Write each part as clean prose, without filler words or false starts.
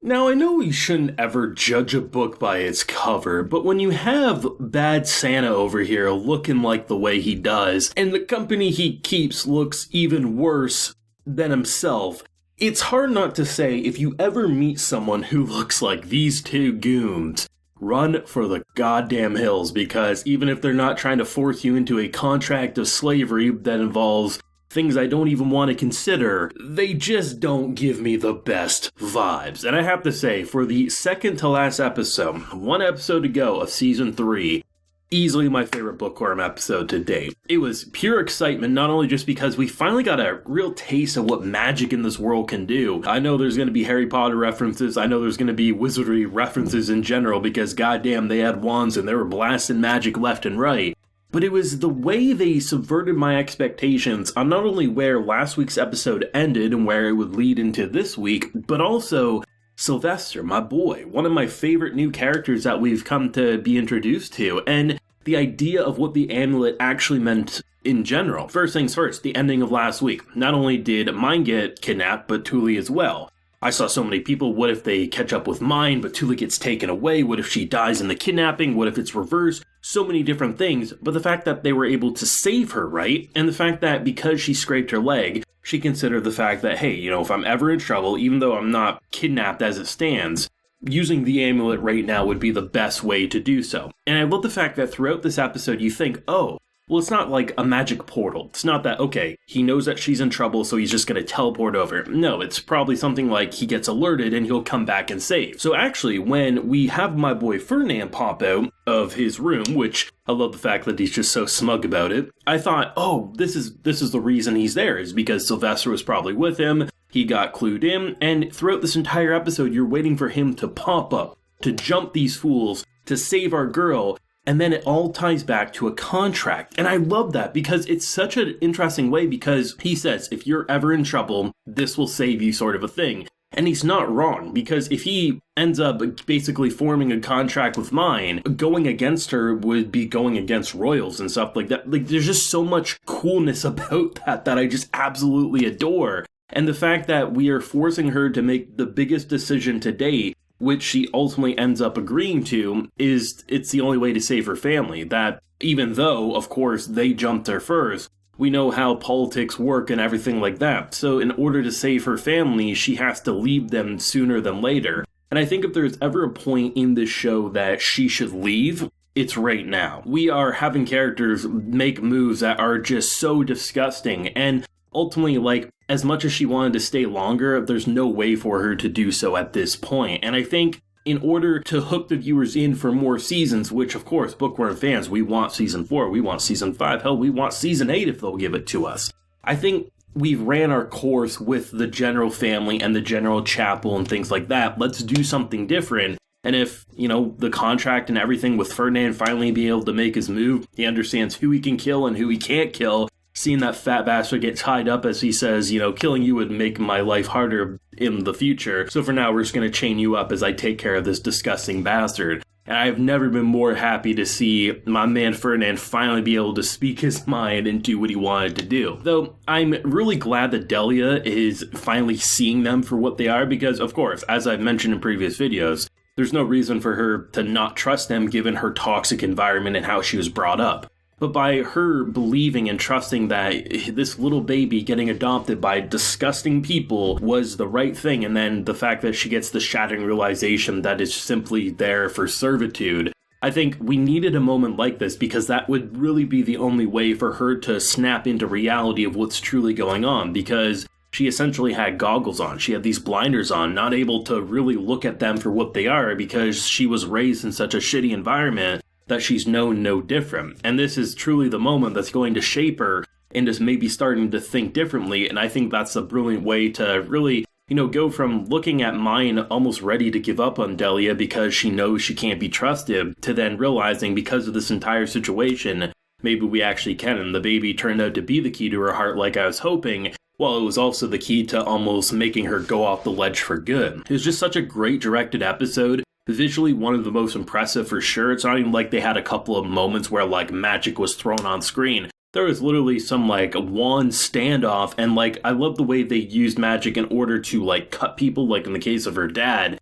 Now, I know we shouldn't ever judge a book by its cover, but when you have Bad Santa over here looking like the way he does, and the company he keeps looks even worse than himself, it's hard not to say if you ever meet someone who looks like these two goons, run for the goddamn hills, because even if they're not trying to force you into a contract of slavery that involves things I don't even want to consider, they just don't give me the best vibes. And I have to say, for the second to last episode, one episode to go of season 3, easily my favorite Bookworm episode to date. It was pure excitement, not only just because we finally got a real taste of what magic in this world can do. I know there's going to be Harry Potter references, I know there's going to be wizardry references in general, because goddamn, they had wands and they were blasting magic left and right. But it was the way they subverted my expectations on not only where last week's episode ended and where it would lead into this week, but also Sylvester, my boy, one of my favorite new characters that we've come to be introduced to, and the idea of what the amulet actually meant in general. First things first, the ending of last week. Not only did MYNE get kidnapped, but Thule as well. I saw so many people, what if they catch up with MYNE, but Thule gets taken away? What if she dies in the kidnapping? What if it's reversed? So many different things, but the fact that they were able to save her, right? And the fact that because she scraped her leg, she considered the fact that, hey, if I'm ever in trouble, even though I'm not kidnapped as it stands, using the amulet right now would be the best way to do so. And I love the fact that throughout this episode you think, oh, well, it's not like a magic portal. It's not that, okay, he knows that she's in trouble, so he's just going to teleport over. No, it's probably something like he gets alerted and he'll come back and save. So actually, when we have my boy Ferdinand pop out of his room, which I love the fact that he's just so smug about it, I thought, oh, this is the reason he's there, is because Sylvester was probably with him, he got clued in, and throughout this entire episode, you're waiting for him to pop up, to jump these fools, to save our girl. And then it all ties back to a contract. And I love that because it's such an interesting way, because he says, if you're ever in trouble, this will save you, sort of a thing. And he's not wrong, because if he ends up basically forming a contract with MYNE, going against her would be going against royals and stuff like that. Like, there's just so much coolness about that I just absolutely adore. And the fact that we are forcing her to make the biggest decision to date, which she ultimately ends up agreeing to, is it's the only way to save her family. That even though, of course, they jumped her first, we know how politics work and everything like that. So in order to save her family, she has to leave them sooner than later. And I think if there's ever a point in this show that she should leave, it's right now. We are having characters make moves that are just so disgusting, and ultimately, like, as much as she wanted to stay longer, there's no way for her to do so at this point. And I think in order to hook the viewers in for more seasons, which of course, Bookworm fans, we want season 4, we want season 5, hell, we want season 8 if they'll give it to us. I think we've ran our course with the general family and the general chapel and things like that. Let's do something different. And if, the contract and everything with Ferdinand finally being able to make his move, he understands who he can kill and who he can't kill. Seeing that fat bastard get tied up, as he says, killing you would make my life harder in the future. So for now, we're just going to chain you up as I take care of this disgusting bastard. And I've never been more happy to see my man Ferdinand finally be able to speak his mind and do what he wanted to do. Though I'm really glad that Delia is finally seeing them for what they are, because of course, as I've mentioned in previous videos, there's no reason for her to not trust them given her toxic environment and how she was brought up. But by her believing and trusting that this little baby getting adopted by disgusting people was the right thing, and then the fact that she gets the shattering realization that it's simply there for servitude, I think we needed a moment like this, because that would really be the only way for her to snap into reality of what's truly going on, because she essentially had goggles on. She had these blinders on, not able to really look at them for what they are, because she was raised in such a shitty environment that she's known no different. And this is truly the moment that's going to shape her into maybe starting to think differently. And I think that's a brilliant way to really, go from looking at MYNE almost ready to give up on Delia because she knows she can't be trusted, to then realizing because of this entire situation, maybe we actually can. And the baby turned out to be the key to her heart like I was hoping, while it was also the key to almost making her go off the ledge for good. It was just such a great directed episode. Visually, one of the most impressive for sure. It's not even like they had a couple of moments where, magic was thrown on screen. There was literally some, wand standoff, and, I love the way they used magic in order to, cut people, in the case of her dad,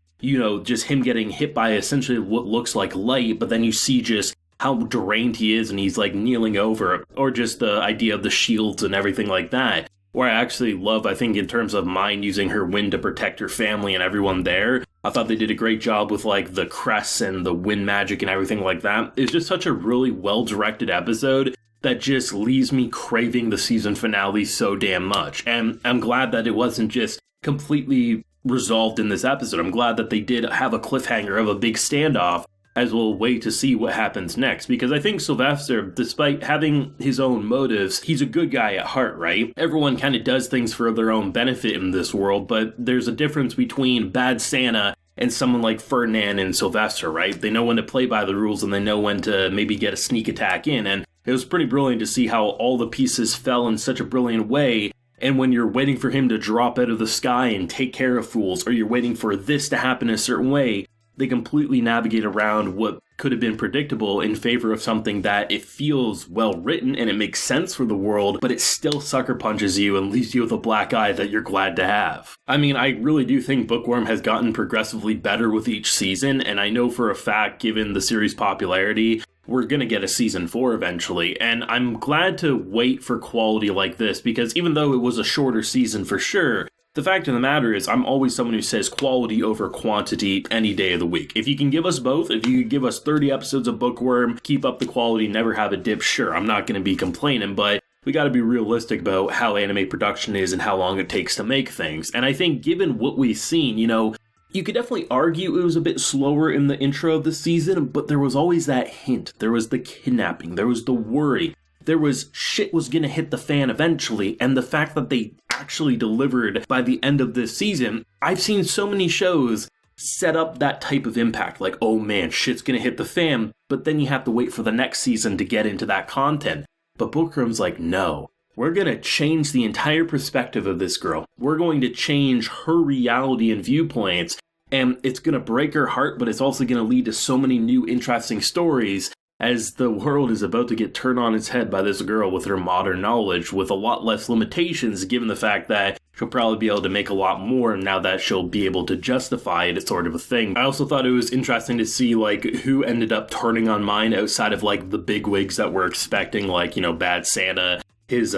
just him getting hit by essentially what looks like light, but then you see just how drained he is and he's like kneeling over, or just the idea of the shields and everything like that. Where I actually love, I think, in terms of MYNE using her wind to protect her family and everyone there. I thought they did a great job with like the crests and the wind magic and everything like that. It's just such a really well-directed episode that just leaves me craving the season finale so damn much. And I'm glad that it wasn't just completely resolved in this episode. I'm glad that they did have a cliffhanger of a big standoff, as we'll wait to see what happens next. Because I think Sylvester, despite having his own motives, he's a good guy at heart, right? Everyone kind of does things for their own benefit in this world, but there's a difference between bad Santa and someone like Ferdinand and Sylvester, right? They know when to play by the rules and they know when to maybe get a sneak attack in. And it was pretty brilliant to see how all the pieces fell in such a brilliant way. And when you're waiting for him to drop out of the sky and take care of fools, or you're waiting for this to happen a certain way, they completely navigate around what could have been predictable in favor of something that it feels well written and it makes sense for the world, but it still sucker punches you and leaves you with a black eye that you're glad to have. I mean, I really do think Bookworm has gotten progressively better with each season, and I know for a fact, given the series' popularity, we're going to get a season 4 eventually, and I'm glad to wait for quality like this, because even though it was a shorter season for sure, the fact of the matter is, I'm always someone who says quality over quantity any day of the week. If you can give us both, if you could give us 30 episodes of Bookworm, keep up the quality, never have a dip, sure, I'm not going to be complaining, but we got to be realistic about how anime production is and how long it takes to make things. And I think given what we've seen, you could definitely argue it was a bit slower in the intro of the season, but there was always that hint. There was the kidnapping, there was the worry. There was shit was gonna hit the fan eventually, and the fact that they actually delivered by the end of this season, I've seen so many shows set up that type of impact, like, oh man, shit's gonna hit the fan, but then you have to wait for the next season to get into that content. But Bookworm's like, no, we're gonna change the entire perspective of this girl. We're going to change her reality and viewpoints, and it's gonna break her heart, but it's also gonna lead to so many new interesting stories as the world is about to get turned on its head by this girl with her modern knowledge, with a lot less limitations, given the fact that she'll probably be able to make a lot more now that she'll be able to justify it, sort of a thing. I also thought it was interesting to see, like, who ended up turning on MYNE outside of, like, the bigwigs that we're expecting, like, Bad Santa, his,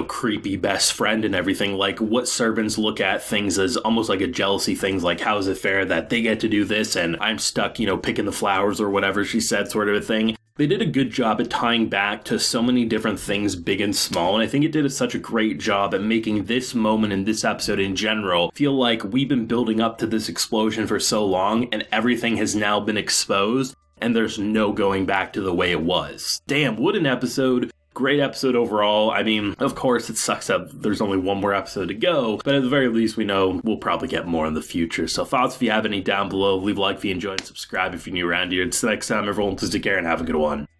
creepy best friend and everything. Like, what servants look at things as almost like a jealousy thing, like, how is it fair that they get to do this and I'm stuck, picking the flowers or whatever she said, sort of a thing. They did a good job at tying back to so many different things, big and small, and I think it did such a great job at making this moment in this episode in general feel like we've been building up to this explosion for so long and everything has now been exposed and there's no going back to the way it was. Damn, what an episode. Great episode overall. I mean, of course, it sucks that there's only one more episode to go, but at the very least, we know we'll probably get more in the future. So thoughts, if you have any, down below. Leave a like if you enjoyed, subscribe if you're new around here. Until next time, everyone, please take care and have a good one.